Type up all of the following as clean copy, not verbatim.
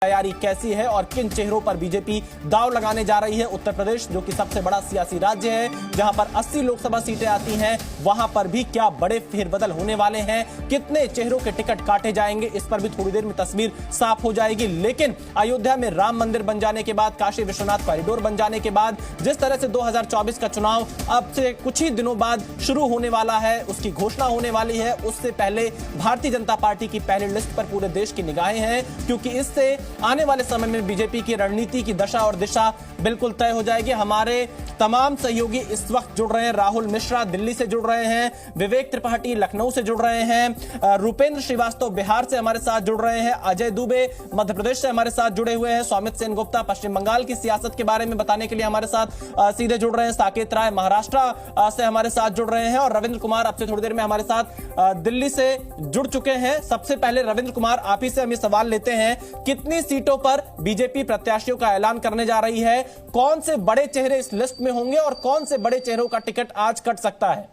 तैयारी कैसी है और किन चेहरों पर बीजेपी दांव लगाने जा रही है। उत्तर प्रदेश जो कि सबसे बड़ा सियासी राज्य है, जहां पर 80 लोकसभा सीटें आती हैं, वहां पर भी क्या बड़े फेरबदल होने वाले हैं, कितने चेहरों के टिकट काटे जाएंगे, इस पर भी थोड़ी देर में तस्वीर साफ हो जाएगी। लेकिन अयोध्या में राम मंदिर बन जाने के बाद, काशी विश्वनाथ कॉरिडोर बन जाने के बाद, जिस तरह से 2024 का चुनाव अब से कुछ ही दिनों बाद शुरू होने वाला है, उसकी घोषणा होने वाली है, उससे पहले भारतीय जनता पार्टी की पहली लिस्ट पर पूरे देश की निगाहें हैं, क्योंकि इससे आने वाले समय में बीजेपी की रणनीति की दशा और दिशा बिल्कुल तय हो जाएगी। हमारे तमाम सहयोगी इस वक्त जुड़ रहे हैं। राहुल मिश्रा दिल्ली से जुड़ रहे हैं, विवेक त्रिपाठी लखनऊ से जुड़ रहे हैं, रुपेंद्र श्रीवास्तव बिहार से हमारे साथ जुड़ रहे हैं, अजय दुबे मध्य प्रदेश से हमारे साथ जुड़े हुए हैं, सौमित सेन गुप्ता पश्चिम बंगाल की सियासत के बारे में बताने के लिए हमारे साथ सीधे जुड़ रहे हैं, साकेत राय महाराष्ट्र से हमारे साथ जुड़ रहे हैं, और रविंद्र कुमार अब से थोड़ी देर में हमारे साथ दिल्ली से जुड़ चुके हैं। सबसे पहले रविंद्र कुमार, आप ही से हम ये सवाल लेते हैं, कितनी सीटों पर बीजेपी प्रत्याशियों का ऐलान करने जा रही है, कौन से बड़े चेहरे इस लिस्ट में होंगे और कौन से बड़े चेहरों का टिकट आज कट सकता है?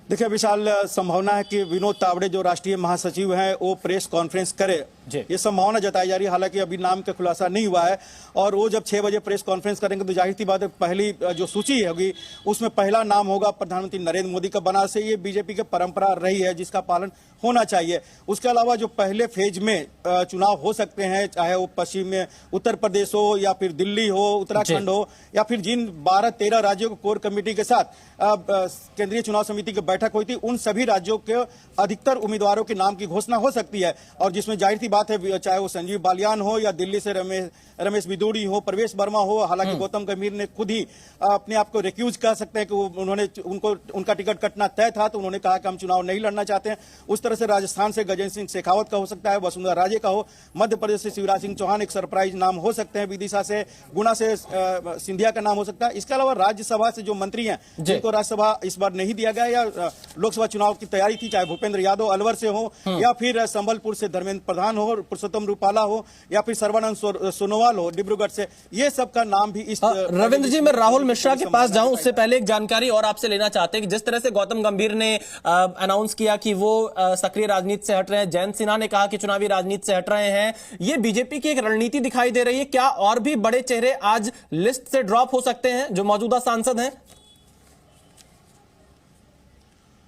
देखिए विशाल, संभावना है कि विनोद तावड़े जो राष्ट्रीय महासचिव हैं वो प्रेस कॉन्फ्रेंस करे, ये संभावना जताई जा रही है। हालांकि अभी नाम का खुलासा नहीं हुआ है, और वो जब 6 बजे प्रेस कॉन्फ्रेंस करेंगे तो जाहिर सी बात है पहली जो सूची होगी उसमें पहला नाम होगा प्रधानमंत्री नरेंद्र मोदी का। बना से ये बीजेपी की परंपरा रही है जिसका पालन होना चाहिए। उसके अलावा जो पहले फेज में चुनाव हो सकते हैं, चाहे वो पश्चिम में उत्तर प्रदेश हो या फिर दिल्ली हो, उत्तराखंड हो, या फिर जिन 12-13 राज्यों को कोर कमेटी के साथ केंद्रीय चुनाव समिति की बैठक हुई थी, उन सभी राज्यों के अधिकतर उम्मीदवारों के नाम की घोषणा हो सकती है। और जिसमें जाहिर सी बात है, चाहे वो संजीव बालियान हो या दिल्ली से रमेश बिदूड़ी हो, प्रवेश वर्मा हो, हालांकि गौतम गंभीर ने खुद ही अपने आप को रिक्यूज कर सकते हैं कि उनका टिकट कटना तय था, तो उन्होंने कहा कि हम चुनाव नहीं लड़ना चाहते हैं। उस तरह से राजस्थान से गजेंद्र सिंह शेखावत का हो सकता है, वसुंधरा राजे का हो, मध्य प्रदेश से शिवराज सिंह चौहान एक सरप्राइज नाम हो सकते हैं, विदिशा से, गुना से सिंधिया का नाम हो सकता है। इसके अलावा राज्यसभा से जो मंत्री हैं जिनको राज्यसभा इस बार नहीं दिया गया, या लोकसभा चुनाव की तैयारी थी, चाहे भूपेंद्र यादव अलवर से हो, या फिर संबलपुर से धर्मेंद्र प्रधान हो, पुरुषोत्तम रूपाला हो, या फिर सर्बानंद सोनोवाल हो डिब्रूगढ़ से, ये सब का नाम भी इस रविंद्र जी, मैं राहुल मिश्रा के पास जाऊं उससे पहले एक जानकारी और आपसे लेना चाहते हैं कि जिस तरह से गौतम गंभीर ने अनाउंस किया कि वो सक्रिय राजनीति से हट रहे हैं, जयंत सिन्हा ने कहा कि चुनावी राजनीति से हट रहे हैं, ये बीजेपी की एक रणनीति दिखाई दे रही है। क्या और भी बड़े चेहरे आज लिस्ट से ड्रॉप हो सकते हैं जो मौजूदा सांसद हैं?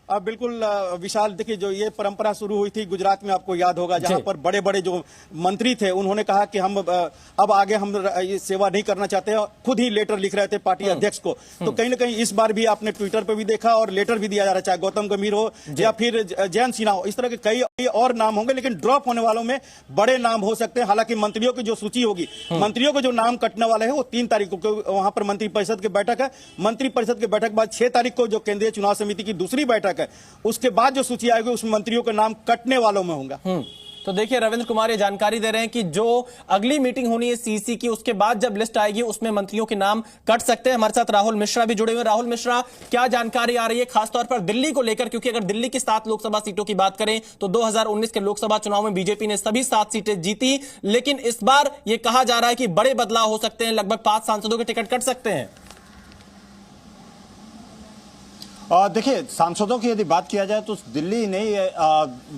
बिल्कुल विशाल, देखिए जो ये परंपरा शुरू हुई थी गुजरात में, आपको याद होगा, जहां पर बड़े बड़े जो मंत्री थे उन्होंने कहा कि हम अब आगे हम ये सेवा नहीं करना चाहते हैं, खुद ही लेटर लिख रहे थे पार्टी अध्यक्ष को। तो कहीं ना कहीं इस बार भी आपने ट्विटर पे भी देखा और लेटर भी दिया जा रहा है, चाहे गौतम गंभीर हो या फिर जयंत सिन्हा हो, इस तरह के कई और नाम होंगे, लेकिन ड्रॉप होने वालों में बड़े नाम हो सकते हैं। हालांकि मंत्रियों की जो सूची होगी, मंत्रियों को जो नाम कटने वाले है वो 3 तारीख को वहां पर मंत्रिपरिषद की बैठक है। मंत्रिपरिषद की बैठक बाद 6 तारीख को जो केंद्रीय चुनाव समिति की दूसरी बैठक है, उसके बाद जो सूची आएगी उसमें मंत्रियों का नाम कटने वालों में होगा। तो देखिए रविंद्र कुमार ये जानकारी दे रहे हैं कि जो अगली मीटिंग होनी है सीसी की, उसके बाद जब लिस्ट आएगी उसमें मंत्रियों के नाम कट सकते हैं। हमारे साथ राहुल मिश्रा भी जुड़े हुए हैं। राहुल मिश्रा, क्या जानकारी आ रही है खासतौर पर दिल्ली को लेकर? क्योंकि अगर दिल्ली की 7 लोकसभा सीटों की बात करें तो 2019 के लोकसभा चुनाव में बीजेपी ने सभी 7 सीटें जीती, लेकिन इस बार यह कहा जा रहा है कि बड़े बदलाव हो सकते हैं, लगभग 5 सांसदों के टिकट कट सकते हैं। देखिए, सांसदों की यदि बात किया जाए तो दिल्ली नहीं,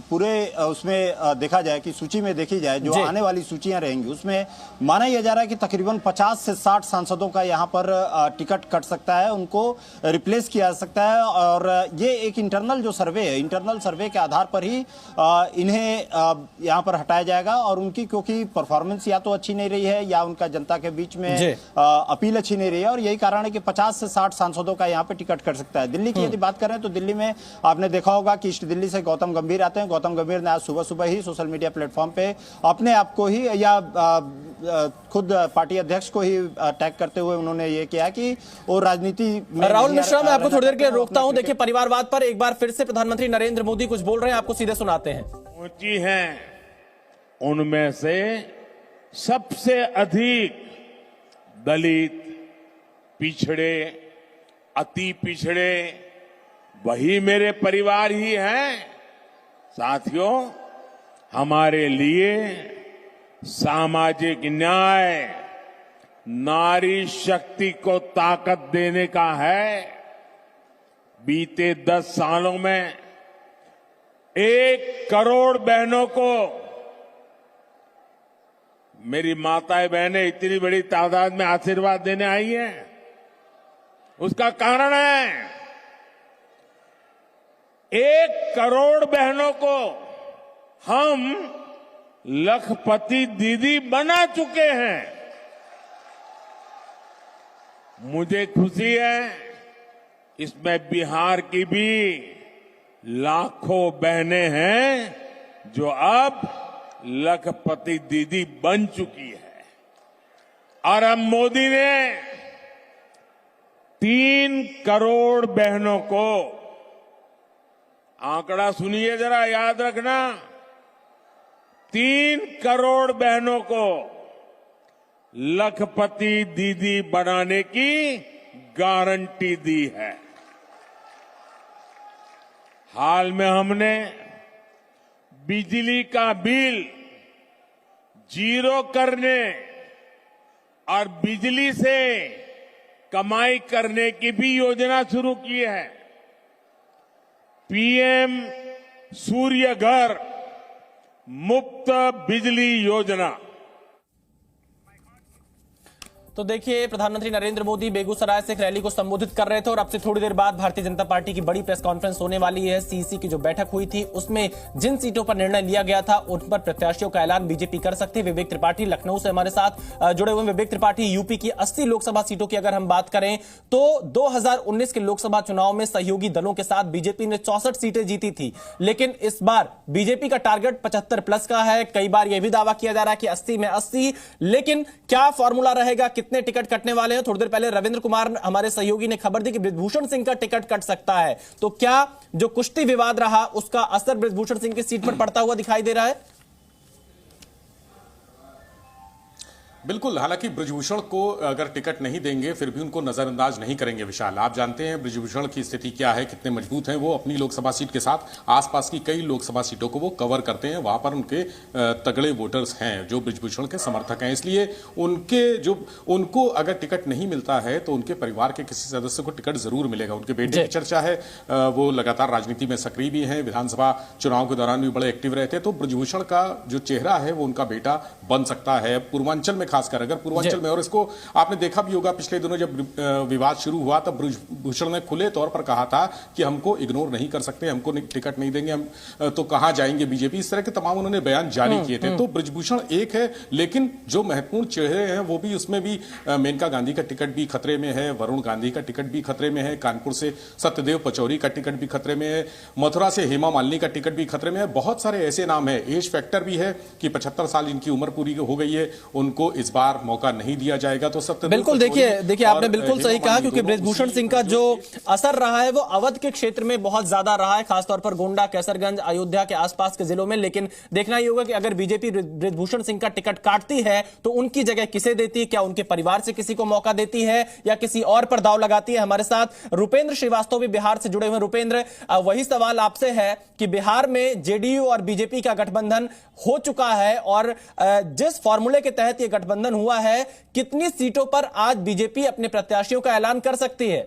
पूरे उसमें देखा जाए कि सूची में देखी जाए जो आने वाली सूचियां रहेंगी, उसमें माना यह जा रहा है कि तकरीबन 50 से 60 सांसदों का यहां पर टिकट कट सकता है, उनको रिप्लेस किया जा सकता है। और ये एक इंटरनल जो सर्वे है, इंटरनल सर्वे के आधार पर ही इन्हें यहां पर हटाया जाएगा। और उनकी क्योंकि परफॉर्मेंस या तो अच्छी नहीं रही है या उनका जनता के बीच में अपील अच्छी नहीं रही है, और यही कारण है कि 50 से 60 सांसदों का यहाँ पे टिकट कट सकता है। दिल्ली की यदि बात करें तो दिल्ली में आपने देखा होगा कि ईस्ट दिल्ली से गौतम गंभीर आते हैं। गौतम गंभीर ने आज सुबह सुबह ही सोशल मीडिया प्लेटफॉर्म पे अपने आप को ही या खुद पार्टी अध्यक्ष को ही टैग करते हुए उन्होंने ये किया कि वो राजनीति में। राहुल मिश्रा, मैं आपको थोड़ी देर के लिए रोकता हूं। देखिए, परिवारवाद पर एक बार फिर से प्रधानमंत्री नरेंद्र मोदी कुछ बोल रहे हैं, आपको सीधे सुनाते हैं। ऊंची हैं, उनमें से सबसे अधिक दलित, पिछड़े, अति पिछड़े वही मेरे परिवार ही हैं। साथियों, हमारे लिए सामाजिक न्याय नारी शक्ति को ताकत देने का है। बीते 10 सालों में 1 करोड़ बहनों को मेरी माताएं बहनें इतनी बड़ी तादाद में आशीर्वाद देने आई हैं, उसका कारण है 1 करोड़ बहनों को हम लखपति दीदी बना चुके हैं। मुझे खुशी है इसमें बिहार की भी लाखों बहनें हैं जो अब लखपति दीदी बन चुकी है। और अब मोदी ने 3 करोड़ बहनों को, आंकड़ा सुनिए जरा, याद रखना, 3 करोड़ बहनों को लखपति दीदी बनाने की गारंटी दी है। हाल में हमने बिजली का बिल 0 करने और बिजली से कमाई करने की भी योजना शुरू की है। पीएम सूर्य घर मुफ्त बिजली योजना। तो देखिए, प्रधानमंत्री नरेंद्र मोदी बेगूसराय से एक रैली को संबोधित कर रहे थे और अब से थोड़ी देर बाद भारतीय जनता पार्टी की बड़ी प्रेस कॉन्फ्रेंस होने वाली है। सीईसी की जो बैठक हुई थी उसमें जिन सीटों पर निर्णय लिया गया था उन पर प्रत्याशियों का ऐलान बीजेपी कर सकती है। विवेक त्रिपाठी लखनऊ से हमारे साथ जुड़े हुए। विवेक त्रिपाठी, यूपी की 80 लोकसभा सीटों की अगर हम बात करें तो 2019 के लोकसभा चुनाव में सहयोगी दलों के साथ बीजेपी ने 64 सीटें जीती थी, लेकिन इस बार बीजेपी का टारगेट 75 प्लस का है। कई बार यह भी दावा किया जा रहा है कि 80 में 80, लेकिन क्या फॉर्मूला रहेगा, कितने टिकट कटने वाले हैं? थोड़ी देर पहले रविंद्र कुमार हमारे सहयोगी ने खबर दी कि बृजभूषण सिंह का टिकट कट सकता है। तो क्या जो कुश्ती विवाद रहा उसका असर बृजभूषण सिंह की सीट पर पड़ता हुआ दिखाई दे रहा है? बिल्कुल, हालांकि बृजभूषण को अगर टिकट नहीं देंगे फिर भी उनको नजरअंदाज नहीं करेंगे। विशाल, आप जानते हैं बृजभूषण की स्थिति क्या है, कितने मजबूत हैं वो। अपनी लोकसभा सीट के साथ आसपास की कई लोकसभा सीटों को वो कवर करते हैं। वहां पर उनके तगड़े वोटर्स हैं जो बृजभूषण के समर्थक हैं। इसलिए उनको अगर टिकट नहीं मिलता है तो उनके परिवार के किसी सदस्य को टिकट जरूर मिलेगा। उनके बेटे की चर्चा है, वो लगातार राजनीति में सक्रिय भी है, विधानसभा चुनाव के दौरान भी बड़े एक्टिव रहते हैं। तो बृजभूषण का जो चेहरा है वो उनका बेटा बन सकता है पूर्वांचल में, खासकर अगर पूर्वांचल में। और इसको आपने देखा भी होगा, पिछले दिनों जब विवाद शुरू हुआ तब बृजभूषण ने खुले तौर पर कहा था कि हमको इग्नोर नहीं कर सकते, हमको टिकट नहीं देंगे, हम तो कहां जाएंगे बीजेपी। इस तरह के तमाम उन्होंने बयान जारी किए थे। तो बृजभूषण एक है, लेकिन जो महत्वपूर्ण चेहरे हैं वो भी, उसमें भी मेनका गांधी का टिकट भी खतरे में है, वरुण गांधी का टिकट भी खतरे में है, कानपुर से सत्यदेव पचौरी का टिकट भी खतरे में है, मथुरा से हेमा मालिनी का टिकट भी खतरे में है। बहुत सारे ऐसे नाम है। एज फैक्टर भी है कि 75 साल इनकी उम्र पूरी हो गई है, उनको इस बार मौका नहीं दिया जाएगा। तो सत्य बिल्कुल, देखिए आपने बिल्कुल सही कहा, क्योंकि बृजभूषण सिंह का जो असर रहा है वो अवध के क्षेत्र में बहुत ज्यादा रहा है, खासतौर पर गोंडा, कैसरगंज, अयोध्या के आसपास के जिलों में। लेकिन देखना ही होगा कि अगर बीजेपी बृजभूषण सिंह का टिकट काटती है तो उनकी जगह किसे देती है? क्या उनके परिवार से किसी को मौका देती है या किसी और पर दांव लगाती है? हमारे साथ रुपेंद्र श्रीवास्तव भी बिहार से जुड़े हुए। रुपेंद्र, वही सवाल आपसे है कि बिहार में जेडीयू और बीजेपी का गठबंधन हो चुका है और जिस फॉर्मूले के तहत यह गठबंधन हुआ है, कितनी सीटों पर आज बीजेपी अपने प्रत्याशियों का ऐलान कर सकती है?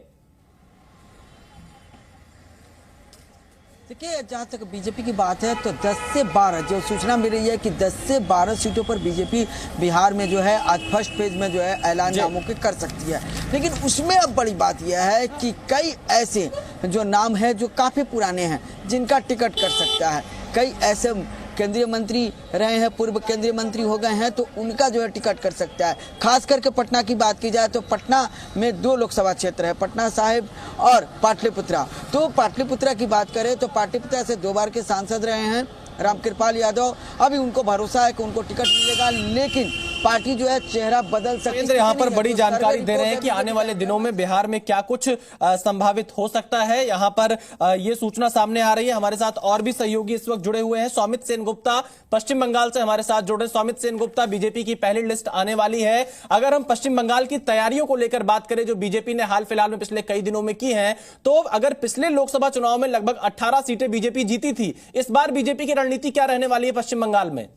देखिए, जहां तक बीजेपी की बात है तो 10 से 12 जो सूचना मिल रही है कि 10 से 12 सीटों पर बीजेपी बिहार में जो है आज फर्स्ट फेज में जो है ऐलान नामों के कर सकती है। लेकिन उसमें अब बड़ी बात यह है कि कई ऐसे जो नाम है जो काफी पुराने हैं जिनका टिकट कर सकता है। कई ऐसे केंद्रीय मंत्री रहे हैं, पूर्व केंद्रीय मंत्री हो गए हैं, तो उनका जो है टिकट कर सकता है। खास करके पटना की बात की जाए तो पटना में 2 लोकसभा क्षेत्र है, पटना साहिब और पाटलिपुत्रा। तो पाटलिपुत्रा की बात करें तो पाटलिपुत्रा से 2 बार के सांसद रहे हैं रामकृपाल यादव। अभी उनको भरोसा है कि उनको टिकट मिलेगा, लेकिन पार्टी जो है चेहरा बदल सकती है। यहाँ पर बड़ी जानकारी दे रहे हैं कि आने वाले दिनों में बिहार में क्या कुछ संभावित हो सकता है। यहाँ पर ये सूचना सामने आ रही है। हमारे साथ और भी सहयोगी इस वक्त जुड़े हुए हैं। सौमित सेन गुप्ता पश्चिम बंगाल से हमारे साथ जुड़े। सौमित सेन गुप्ता, बीजेपी की पहली लिस्ट आने वाली है। अगर हम पश्चिम बंगाल की तैयारियों को लेकर बात करें जो बीजेपी ने हाल फिलहाल में पिछले कई दिनों में की है, तो अगर पिछले लोकसभा चुनाव में लगभग 18 सीटें बीजेपी जीती थी, इस बार बीजेपी की रणनीति क्या रहने वाली है पश्चिम बंगाल में?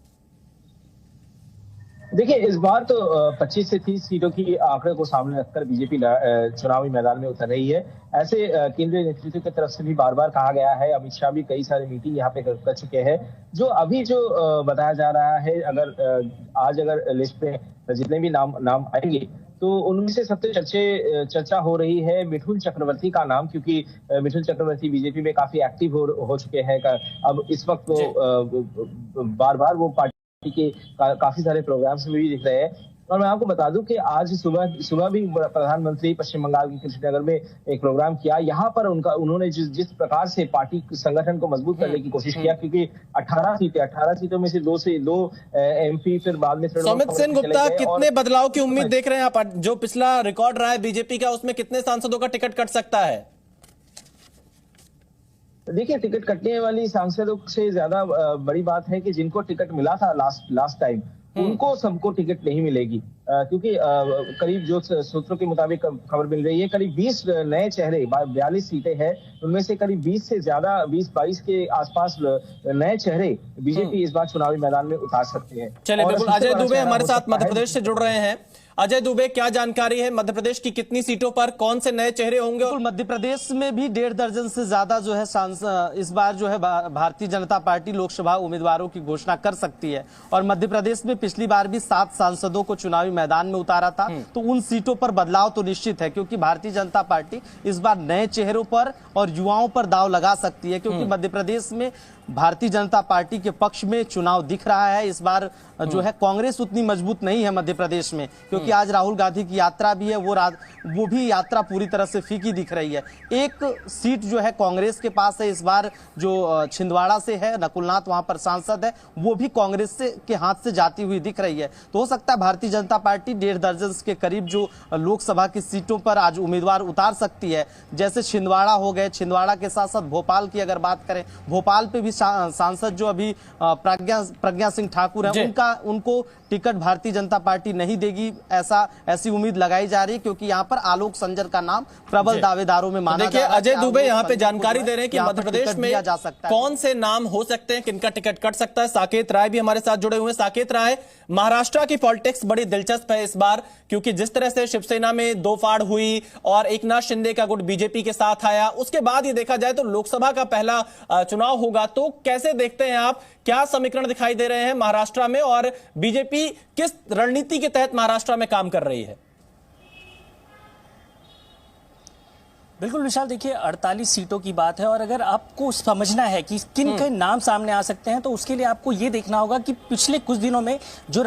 देखिए, इस बार तो 25 से 30 सीटों की आंकड़े को सामने रखकर बीजेपी चुनावी मैदान में उतर रही है। ऐसे केंद्रीय नेतृत्व की तरफ से भी बार बार कहा गया है, अमित शाह भी कई सारी मीटिंग यहाँ पे कर चुके हैं। जो अभी जो बताया जा रहा है, अगर लिस्ट पे जितने भी नाम आएंगे तो उनमें से सबसे चर्चा हो रही है मिथुन चक्रवर्ती का नाम, क्योंकि मिथुन चक्रवर्ती बीजेपी में काफी एक्टिव हो चुके हैं। अब इस वक्त वो बार बार वो पार्टी के काफी सारे प्रोग्राम्स में भी दिख रहे हैं। और मैं आपको बता दूं कि आज सुबह भी प्रधानमंत्री पश्चिम बंगाल के कृष्णनगर में एक प्रोग्राम किया। यहाँ पर उन्होंने जिस प्रकार से पार्टी संगठन को मजबूत करने की कोशिश किया, क्योंकि 18 सीटों में से दो एमपी, फिर बाद में सौमित सेन गुप्ता, कितने बदलाव की उम्मीद देख रहे हैं आप? जो पिछला रिकॉर्ड रहा है बीजेपी का, उसमें कितने सांसदों का टिकट कट सकता है? देखिए, टिकट कटने वाली सांसदों से ज्यादा बड़ी बात है कि जिनको टिकट मिला था लास्ट टाइम, उनको सबको टिकट नहीं मिलेगी, क्योंकि करीब जो सूत्रों के मुताबिक खबर मिल रही है, करीब 20 नए चेहरे, 42 सीटें हैं, उनमें से करीब 20 से ज्यादा 20-22 के आसपास नए चेहरे बीजेपी इस बार चुनावी मैदान में उतार सकते हैं। चलिए, बिल्कुल। अजय दुबे हमारे साथ मध्य प्रदेश से जुड़ रहे हैं। अजय दुबे, क्या जानकारी है मध्य प्रदेश की कितनी सीटों पर कौन से नए चेहरे होंगे? बिल्कुल, मध्य प्रदेश में भी 1.5 दर्जन से ज्यादा जो है इस बार जो है भारतीय जनता पार्टी लोकसभा उम्मीदवारों की घोषणा कर सकती है। और मध्य प्रदेश में पिछली बार भी 7 सांसदों को चुनावी मैदान में उतारा था, तो उन सीटों पर बदलाव तो निश्चित है, क्योंकि भारतीय जनता पार्टी इस बार नए चेहरों पर और युवाओं पर दांव लगा सकती है, क्योंकि मध्य प्रदेश में भारतीय जनता पार्टी के पक्ष में चुनाव दिख रहा है। इस बार जो है कांग्रेस उतनी मजबूत नहीं है मध्य प्रदेश में, क्योंकि आज राहुल गांधी की यात्रा भी है, वो भी यात्रा पूरी तरह से फीकी दिख रही है। एक सीट जो है कांग्रेस के पास है इस बार, जो छिंदवाड़ा से है, नकुलनाथ वहां पर सांसद है, वो भी कांग्रेस के हाथ से जाती हुई दिख रही है। तो हो सकता है भारतीय जनता पार्टी 1.5 दर्जन के करीब जो लोकसभा की सीटों पर आज उम्मीदवार उतार सकती है। जैसे छिंदवाड़ा हो गए, छिंदवाड़ा के साथ साथ भोपाल की अगर बात करें, भोपाल पे भी सांसद जो अभी प्रज्ञा सिंह ठाकुर है, उनको टिकट भारतीय जनता पार्टी नहीं देगी, ऐसी उम्मीद लगाई जा रही है, क्योंकि यहाँ पर आलोक संजर का नाम प्रबल दावेदारों में माना जा रहा है। अजय दुबे यहाँ पे जानकारी दे रहे हैं कि मध्य प्रदेश में कौन से नाम हो सकते हैं, किनका टिकट कट सकता है। साकेत राय भी हमारे साथ जुड़े हुए हैं। साकेत राय, महाराष्ट्र की पॉलिटिक्स बड़ी दिलचस्प है इस बार, क्योंकि जिस तरह से शिवसेना में दो फाड़ हुई और एकनाथ शिंदे का गुट बीजेपी के साथ आया, उसके बाद ये देखा जाए तो लोकसभा का पहला चुनाव होगा। तो कैसे देखते हैं आप, क्या समीकरण दिखाई दे रहे हैं महाराष्ट्र में, और बीजेपी किस रणनीति के तहत महाराष्ट्र में काम कर रही है? बिल्कुल विशाल, देखिए 48 सीटों की बात है, और अगर आपको समझना है कि किन के नाम सामने आ सकते हैं, तो उसके लिए आपको ये देखना होगा कि पिछले कुछ दिनों में जो